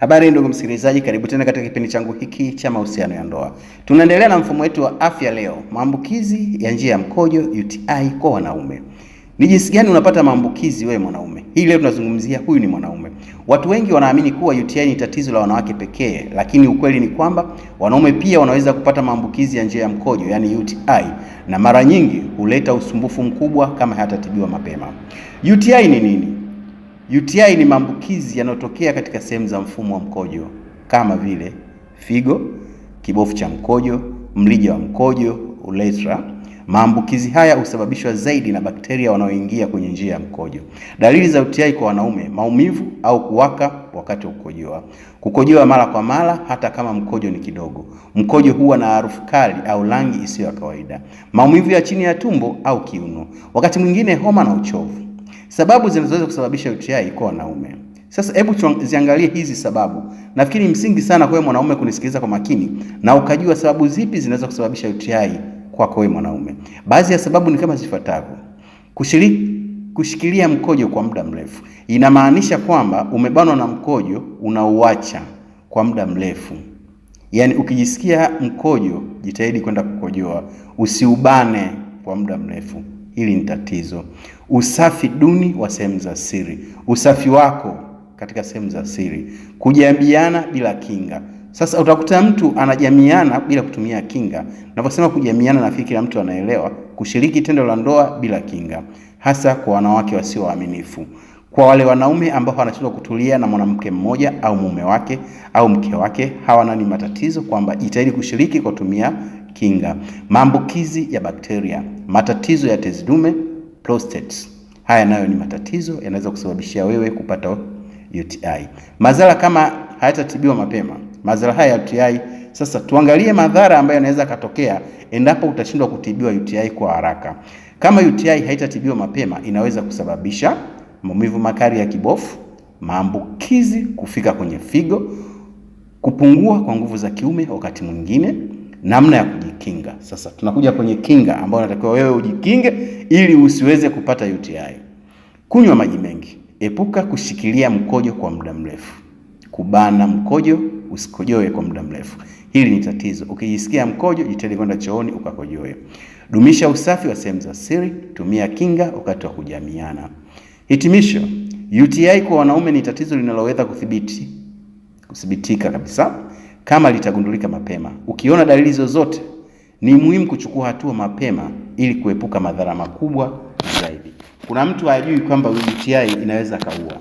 Habari ndugu msikilizaji, karibu tena katika kipindi changu hiki cha mahusiano ya ndoa. Tunaendelea na mfumo wetu wa afya leo, maambukizi ya njia ya mkojo UTI kwa wanaume. Ni jinsi gani unapata maambukizi wewe mwanaume? Hii leo tunazungumzia huyu ni mwanaume. Watu wengi wanaamini kuwa UTI ni tatizo la wanawake pekee, lakini ukweli ni kwamba wanaume pia wanaweza kupata maambukizi ya njia ya mkojo, yani UTI, na mara nyingi huleta usumbufu mkubwa kama hayatatibiwa mapema. UTI ni nini? UTI ni maambukizi yanayotokea katika sehemu za mfumo wa mkojo kama vile figo, kibofu cha mkojo, mlija wa mkojo, urethra. Maambukizi haya husababishwa zaidi na bakteria wanaoingia kwenye njia ya mkojo. Dalili za UTI kwa wanaume: maumivu au kuwaka wakati wa kukojoa, kukojoa mara kwa mara hata kama mkojo ni kidogo, mkojo huwa na harufu kali au rangi isiyo ya kawaida, maumivu ya chini ya tumbo au kiuno, wakati mwingine homa na uchovu. Sababu zinazoweza kusababisha UTI kwa wanaume. Sasa hebu ziangalie hizi sababu. Nafikiri msingi sana kwa mwanaume kunisikiliza kwa makini na ukajua sababu zipi zinaweza kusababisha UTI kwako wewe mwanaume. Baadhi ya sababu ni kama zifuatavyo. Kushikilia mkojo kwa muda mrefu. Inamaanisha kwamba umebanwa na mkojo unauacha kwa muda mrefu. Yaani ukijisikia mkojo, jitahidi kwenda kukojoa, usiubane kwa muda mrefu. Hili ni tatizo. Usafi duni wa sehemu za siri. Usafi wako katika sehemu za siri. Kujamiana bila kinga. Sasa utakuta mtu anajamiana bila kutumia kinga. Ninaposema kujamiana, nafikiri kila mtu anaelewa. Kushiriki tendo la ndoa bila kinga, hasa kwa wanawake wasio waaminifu. Kwa wale wanaume ambao wanashindwa kutulia na mwanamke mmoja au mume wake au mke wake, hawana ni matatizo kwamba jitahidi kushiriki kwa kutumia kinga. Maambukizi ya bakteria, matatizo ya tezi dume, prostate. Haya nayo ni matatizo yanaweza kusababishia wewe kupata UTI. Madhara kama hayatatibiwa mapema. Madhara haya ya UTI, sasa tuangalie madhara ambayo yanaweza katokea endapo utashindwa kutibiwa UTI kwa haraka. Kama UTI haitatibiwa mapema, inaweza kusababisha maumivu makali ya kibofu, maambukizi kufika kwenye figo, kupungua kwa nguvu za kiume wakati mwingine. Namna ya kujikinga. Sasa tunakuja kwenye kinga ambayo unatakiwa wewe ujikinge ili usiweze kupata UTI. Kunywa maji mengi. Epuka kushikilia mkojo kwa muda mrefu. Kubana mkojo, usikojoe kwa muda mrefu. Hili ni tatizo. Ukijisikia mkojo, jitahidi kwenda chooni ukakojoe. Dumisha usafi wa sehemu za siri, tumia kinga wakati wa kujamiana. Hitimisho, UTI kwa wanaume ni tatizo linaloweza kudhibitika kabisa kama litagundulika mapema. Ukiona dalili zozote, ni muhimu kuchukua hatua mapema ili kuepuka madhara makubwa zaidi. Kuna mtu hajui kwamba UTI inaweza kaua.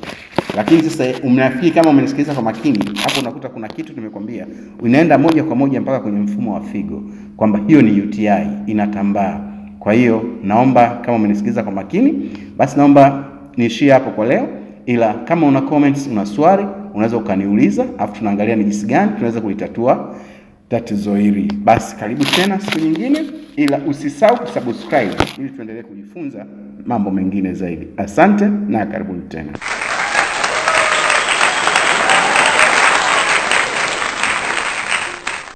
Lakini sasa unafikiri kama umenisikiliza kwa makini, hapo unakuta kuna kitu nimekwambia, unaenda moja kwa moja mpaka kwenye mfumo wa figo kwamba hiyo ni UTI inatambaa. Kwa hiyo naomba kama umenisikiliza kwa makini, basi naomba niishie hapo kwa leo, ila kama una comments, una swali, unaweza ukaniuliza, afu tunaangalia ni jinsi gani tunaweza kulitatua tatizo hili. Basi karibu tena siku nyingine, ila usisahau kusubscribe ili tuendelee kujifunza mambo mengine zaidi. Asante na karibuni tena.